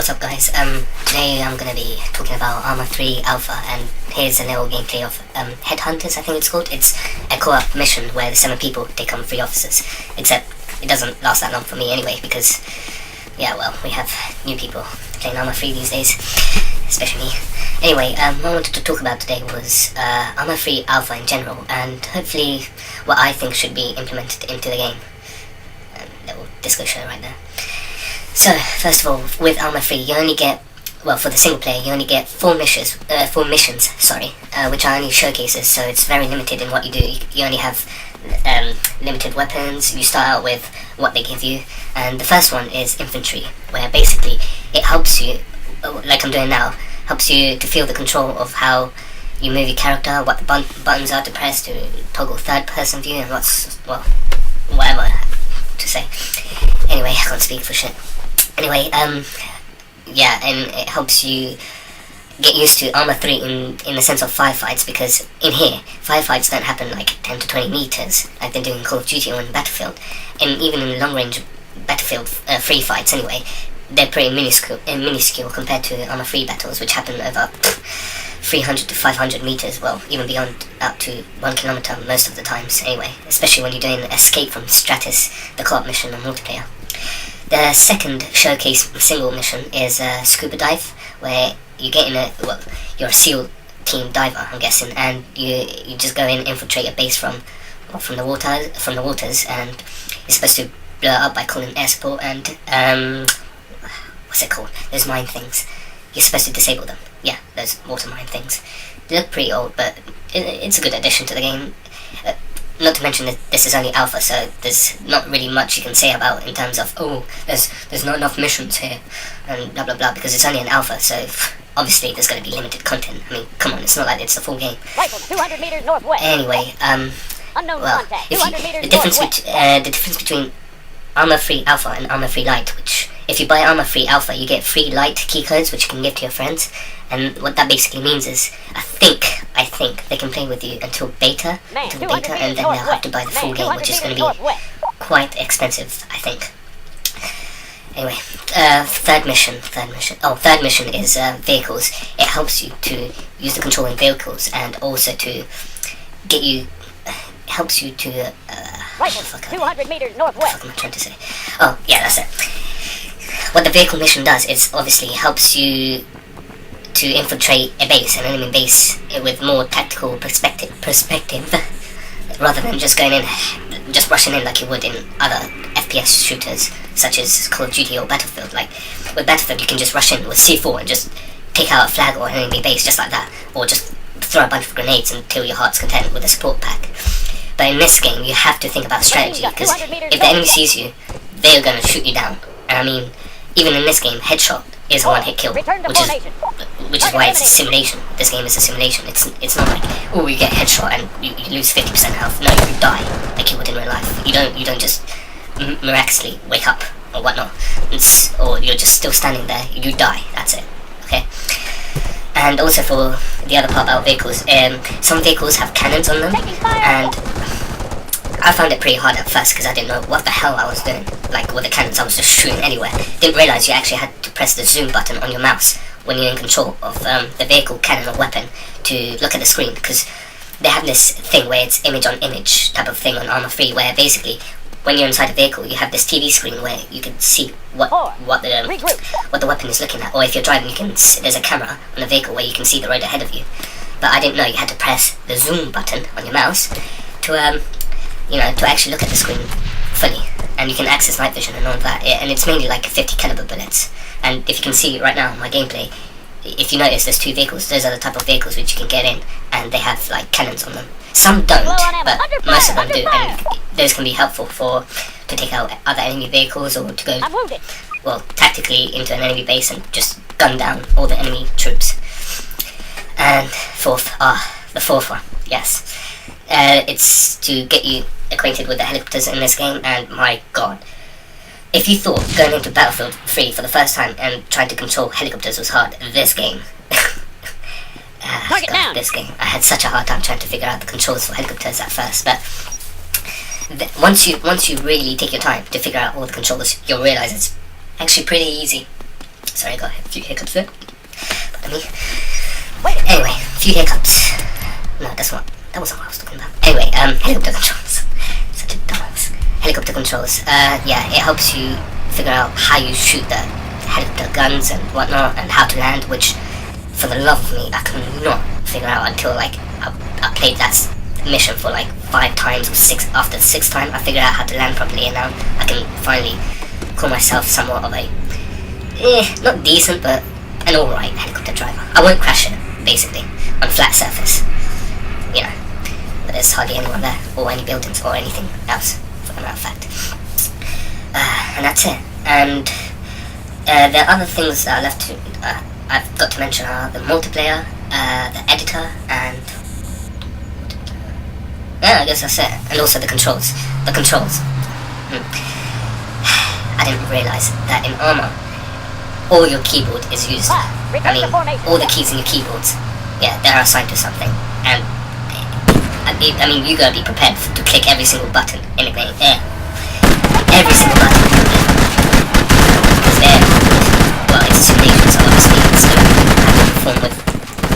What's up guys, today I'm going to be talking about Arma 3 Alpha, and here's a little gameplay of Headhunters, I think it's called. It's a co-op mission where the 7 people become 3 officers, except it doesn't last that long for me anyway, because, yeah, well, we have new people playing Arma 3 these days, especially me. Anyway, what I wanted to talk about today was Arma 3 Alpha in general, and hopefully what I think should be implemented into the game. Little discussion right there. So, first of all, with Arma 3, you only get, well, for the single player, you only get 4 missions, which are only showcases, so it's very limited in what you do. You only have limited weapons. You start out with what they give you, and the first one is infantry, where basically it helps you, like I'm doing now, helps you to feel the control of how you move your character, what the buttons are to press to toggle third-person view, and whatever to say. Anyway, I can't speak for shit. Anyway, yeah, and it helps you get used to Arma 3 in the sense of firefights, because in here, firefights don't happen like 10 to 20 meters, like they do in Call of Duty or in Battlefield, and even in long-range Battlefield free fights anyway, they're pretty minuscule compared to Arma 3 battles, which happen over 300 to 500 meters, well, even beyond up to 1 kilometer most of the times anyway, especially when you're doing Escape from Stratus, the co-op mission on multiplayer. The second showcase single mission is Scuba Dive, where you get in you're a SEAL team diver, I'm guessing, and you just go in and infiltrate a base from the waters, and you're supposed to blow it up by calling air support and what's it called? Those mine things. You're supposed to disable them. Yeah, those water mine things. They look pretty old, but it's a good addition to the game. Not to mention that this is only alpha, so there's not really much you can say about in terms of, oh, there's not enough missions here, and blah blah blah, because it's only an alpha, so obviously there's going to be limited content. I mean, come on, it's not like it's the full game. Rifle 200 meters northwest. Anyway, well, the difference between Arma 3 Alpha and Arma 3 Lite, which, if you buy Arma 3 Alpha, you get free Lite keycodes, which you can give to your friends, and what that basically means is, I think they can play with you until beta, and then they'll have to buy the full game, which is going to be quite expensive, I think. Anyway, third mission is vehicles. It helps you to use the control in vehicles, and also to get you, helps you to, Rifle 200 meters northwest. What am I trying to say? Oh, yeah, that's it. What the vehicle mission does is obviously helps you to infiltrate an enemy base, with more tactical perspective, rather than just rushing in like you would in other FPS shooters, such as Call of Duty or Battlefield. Like, with Battlefield you can just rush in with C4 and just take out a flag or an enemy base just like that, or just throw a bunch of grenades until your heart's content with a support pack. But in this game you have to think about strategy, because if the enemy sees you, they're going to shoot you down. And I mean, even in this game, headshot is a one-hit kill, which is why it's a simulation. This game is a simulation. It's not like, oh, you get headshot and you lose 50% health. No, you die like you would in real life. You don't just miraculously wake up or whatnot, or you're just still standing there. You die. That's it. Okay. And also for the other part about vehicles, some vehicles have cannons on them, and I found it pretty hard at first because I didn't know what the hell I was doing. Like, with the cannons, I was just shooting anywhere. Didn't realise you actually had to press the zoom button on your mouse when you're in control of the vehicle, cannon or weapon to look at the screen, because they have this thing where it's image on image type of thing on Arma 3, where basically when you're inside a vehicle you have this TV screen where you can see what the weapon is looking at, or if you're driving there's a camera on the vehicle where you can see the road ahead of you. But I didn't know you had to press the zoom button on your mouse to to actually look at the screen fully, and you can access night vision and all of that. And it's mainly like 50 caliber bullets. And if you can see right now in my gameplay, if you notice, there's 2 vehicles. Those are the type of vehicles which you can get in, and they have like cannons on them. Some don't, but most of them do, and those can be helpful to take out other enemy vehicles, or to go, well, tactically into an enemy base and just gun down all the enemy troops. And the fourth one, yes. It's to get you acquainted with the helicopters in this game, and my god, if you thought going into Battlefield 3 for the first time and trying to control helicopters was hard, this game, this game, I had such a hard time trying to figure out the controls for helicopters at first, but once you really take your time to figure out all the controls, you'll realise it's actually pretty easy. Sorry, I got a few hiccups there. Pardon me. Wait. Anyway, a few hiccups. No, that wasn't what I was talking about. Anyway, helicopter controls. Such a dumbass. Helicopter controls. Yeah, it helps you figure out how you shoot the helicopter guns and whatnot, and how to land, which, for the love of me, I could not figure out until, like, I played that mission for, like, 5 times or 6. After the 6th time, I figured out how to land properly, and now I can finally call myself somewhat of a, not decent, but an alright helicopter driver. I won't crash it, basically, on flat surface. You know, but there's hardly anyone there, or any buildings, or anything else, for a matter of fact. And that's it. And the other things that I've got to mention are the multiplayer, the editor, and yeah, I guess that's it. And also the controls. The controls. I didn't realise that in Arma, all your keyboard is used. I mean, all the keys in your keyboards, yeah, they're assigned to something. And I mean, you gotta be prepared to click every single button in a game. Yeah. Every single button. Because they're, well, it's a simulation, so obviously it's gonna have to perform with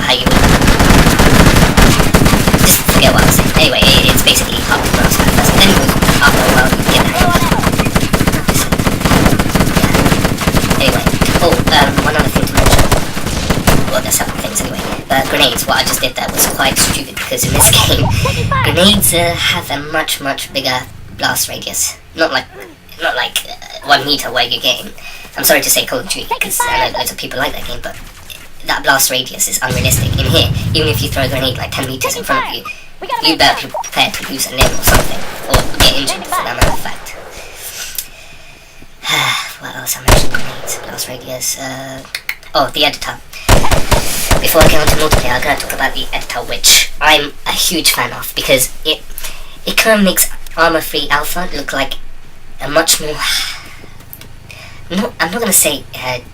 how you would. Just forget what I was saying. Anyway, it's basically hard to grasp at first. Then after a while, you get the hang of it. Anyway, one other thing to mention. Well, there's several things anyway. Grenades, what I just did there was quite stupid, because in this game, grenades have a much bigger blast radius. Not like 1 meter where you're getting. I'm sorry to say Call of Duty, because I know loads of people like that game, but that blast radius is unrealistic. In here, even if you throw a grenade like 10 meters in front of you, you better be prepared to lose a limb or something, or get injured for that matter of fact. What else? I mentioned grenades, blast radius, the editor. Before I get on to multiplayer, I'm going to talk about the editor, which I'm a huge fan of, because it kind of makes Arma 3 Alpha look like a much more... I'm not going to say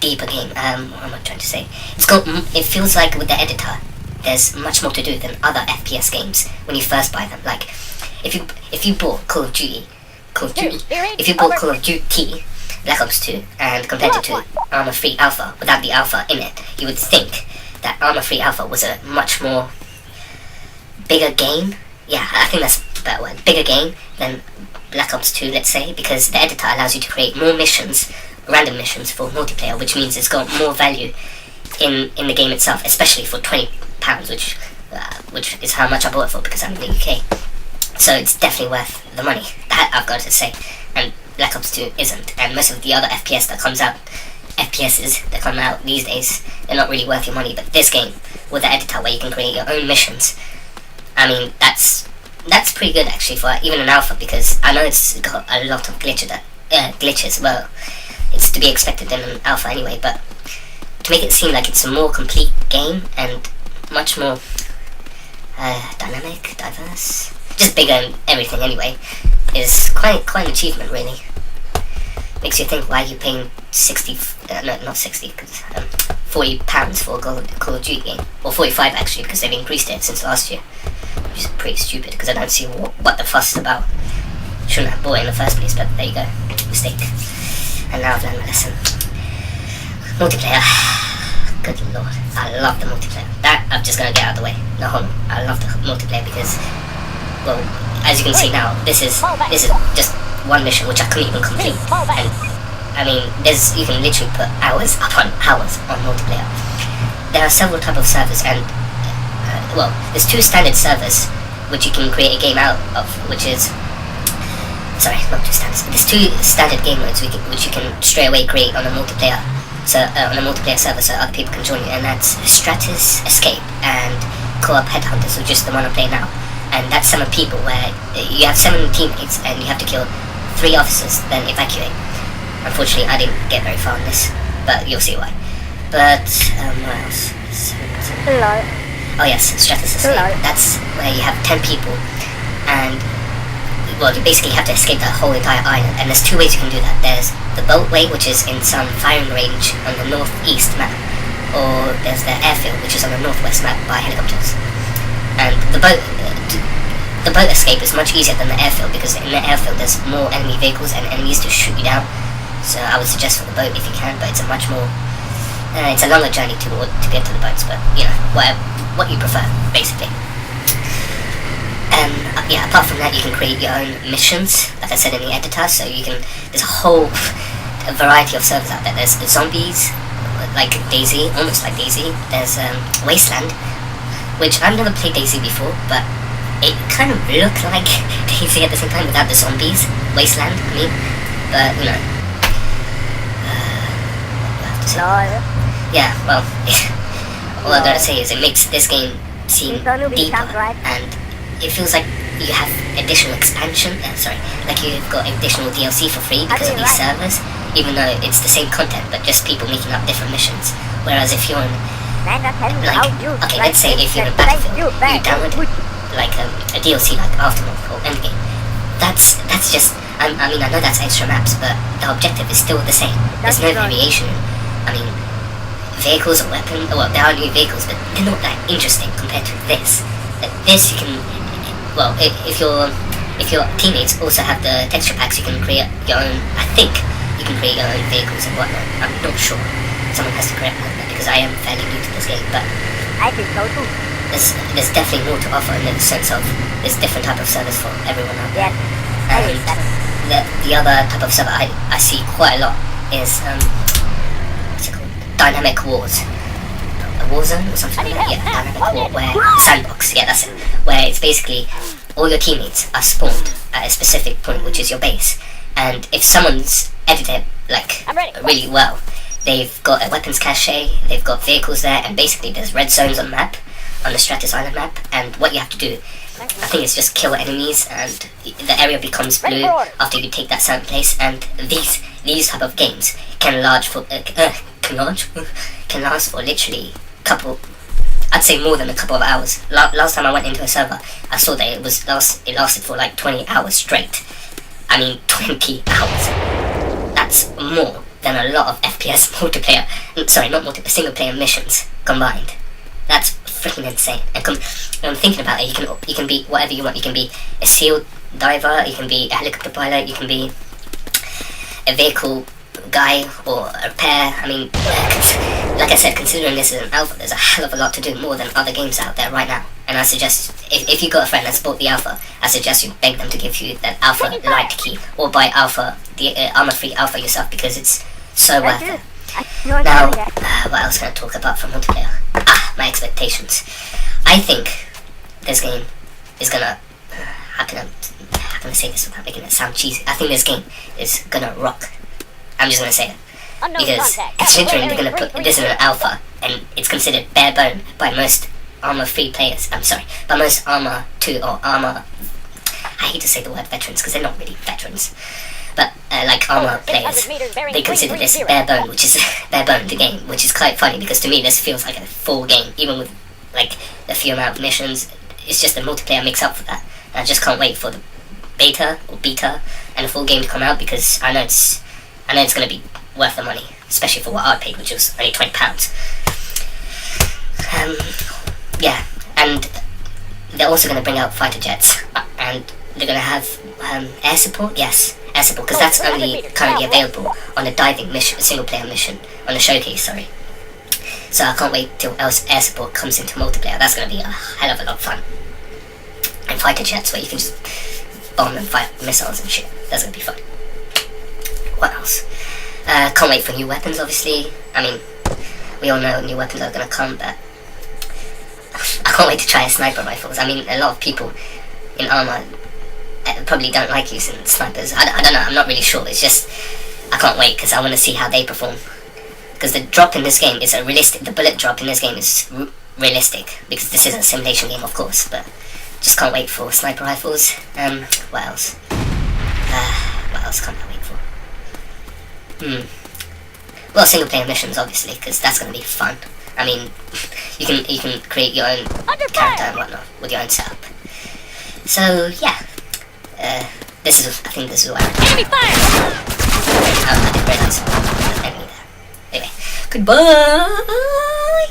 deeper game. What am I trying to say? It feels like with the editor, there's much more to do than other FPS games when you first buy them. Like, if you bought Call of Duty, if you bought Call of Duty Black Ops 2 and compared it to Arma 3 Alpha without the Alpha in it, you would think that Arma 3 Alpha was a much more bigger game. Yeah, I think that's a better word. Bigger game than Black Ops 2, let's say, because the editor allows you to create more missions, random missions for multiplayer, which means it's got more value in the game itself, especially for £20, which is how much I bought it for, because I'm in the UK. So it's definitely worth the money, that I've got to say. And Black Ops 2 isn't, and most of the other FPSs that come out these days, they're not really worth your money. But this game, with the editor where you can create your own missions, I mean, that's pretty good actually for even an alpha, because I know it's got a lot of glitches. Well, it's to be expected in an alpha anyway, but to make it seem like it's a more complete game and much more dynamic, diverse, just bigger and everything anyway, is quite an achievement, really. Makes you think, why are you paying £40 for a Call of Duty game, or 45 actually, because they've increased it since last year, which is pretty stupid, because I don't see what the fuss is about. Shouldn't have bought it in the first place, but there you go, mistake. And now I've learned my lesson. Multiplayer, good lord, I love the multiplayer. That I'm just gonna get out of the way. No, hold on, I love the multiplayer because, well, as you can see now, this is just one mission which I couldn't even complete. And I mean, you can literally put hours upon hours on multiplayer. There are several types of servers, and there's 2 standard servers which you can create a game out of, which is, sorry, not 2 standards. There's 2 standard game modes which you can straight away create on a multiplayer. So on a multiplayer server, so other people can join you, and that's Stratus Escape and Co-op Headhunters, which is the one I play now. And that's 7 people, where you have 7 teammates and you have to kill 3 officers, then evacuate. Unfortunately, I didn't get very far on this, but you'll see why. But what else? Hello. Oh yes, Stratus Escape. Hello. That's where you have 10 people, and well, you basically have to escape the whole entire island. And there's 2 ways you can do that. There's the boat way, which is in some firing range on the northeast map, or there's the airfield, which is on the northwest map by helicopters. And the boat escape is much easier than the airfield, because in the airfield there's more enemy vehicles and enemies to shoot you down. So I would suggest for the boat if you can, but it's a much more It's a longer journey to get to the boats, but you know, what you prefer, basically. And yeah, apart from that, you can create your own missions, like I said in the editor. So there's a whole variety of servers out there. There's the zombies, like Daisy, almost like Daisy. There's Wasteland, which I've never played Daisy before, but it kind of looked like Daisy at the same time without the zombies. Wasteland, I mean, but you know. Yeah, well, all I gotta say is it makes this game seem deeper, and it feels like you have additional expansion, like you've got additional DLC for free because of these servers, even though it's the same content, but just people making up different missions. Whereas if you're in, okay, let's say if you're in Battlefield, you download like a DLC like Aftermath or Endgame, that's just, I mean, I know that's extra maps, but the objective is still the same. There's no variation. I mean, vehicles or weapons, well, there are new vehicles, but they're not that interesting compared to this. This you can, well, if your teammates also have the texture packs, you can create your own. I think you can create your own vehicles and whatnot. I'm not sure. Someone has to correct me on that because I am fairly new to this game, but I think so too. There's definitely more to offer in the sense of there's different type of service for everyone out there. Yeah, and the other type of server I see quite a lot is Dynamic Wars. A Warzone or something like that? Yeah, Dynamic War, where Sandbox, yeah, that's it. Where it's basically all your teammates are spawned at a specific point, which is your base. And if someone's edited like really well, they've got a weapons cache, they've got vehicles there, and basically there's red zones on the map, on the Stratus Island map, and what you have to do, I think it's just kill enemies, and the area becomes blue after you take that certain place. And these type of games can last for literally I'd say more than a couple of hours. Last time I went into a server, I saw that it lasted for like 20 hours straight. I mean, 20 hours. That's more than a lot of FPS multiplayer, sorry, not multiplayer, single player missions combined. That's freaking insane. And I'm thinking about it, you can be whatever you want. You can be a SEAL diver, you can be a helicopter pilot, you can be a vehicle guy or a repair. I mean, like I said, considering this is an alpha, there's a hell of a lot to do, more than other games out there right now. And I suggest, if you got a friend that's bought the alpha, I suggest you beg them to give you that alpha light key, or buy alpha, the armor-free alpha yourself, because it's so worth it. Now, what else can I talk about from multiplayer? My expectations. I think this game is gonna, how can I say this without making it sound cheesy? I think this game is gonna rock. I'm just gonna say it. Because considering they're gonna put this in an alpha, and it's considered bare bone by most armor-free players, by most Arma 2 or Arma, I hate to say the word veterans because they're not really veterans, but like Arma players, they consider this bare bone, which is bare bone the game, which is quite funny because to me this feels like a full game, even with like the few amount of missions. It's just the multiplayer makes up for that. And I just can't wait for the beta and the full game to come out, because I know it's gonna be worth the money, especially for what I paid, which was only £20. Yeah, and they're also going to bring out fighter jets, and they're going to have air support. Yes, air support, because that's only currently available on the diving mission, single player mission, on the showcase, sorry. So I can't wait till air support comes into multiplayer. That's going to be a hell of a lot of fun. And fighter jets, where you can just bomb and fight missiles and shit. That's going to be fun. What else? Can't wait for new weapons, obviously. I mean, we all know new weapons are going to come, but I can't wait to try sniper rifles. I mean, a lot of people in Arma probably don't like using snipers. I don't know, I'm not really sure. It's just, I can't wait because I want to see how they perform. Because the drop in this game is a realistic, the bullet drop in this game is realistic, because this is a simulation game, of course, but just can't wait for sniper rifles. What else? What else can't I wait for? Well, single player missions, obviously, because that's going to be fun. I mean, you can create your own character and whatnot with your own setup. So yeah, I think this is what enemy fire! I didn't realise there was an enemy there. Anyway, goodbye!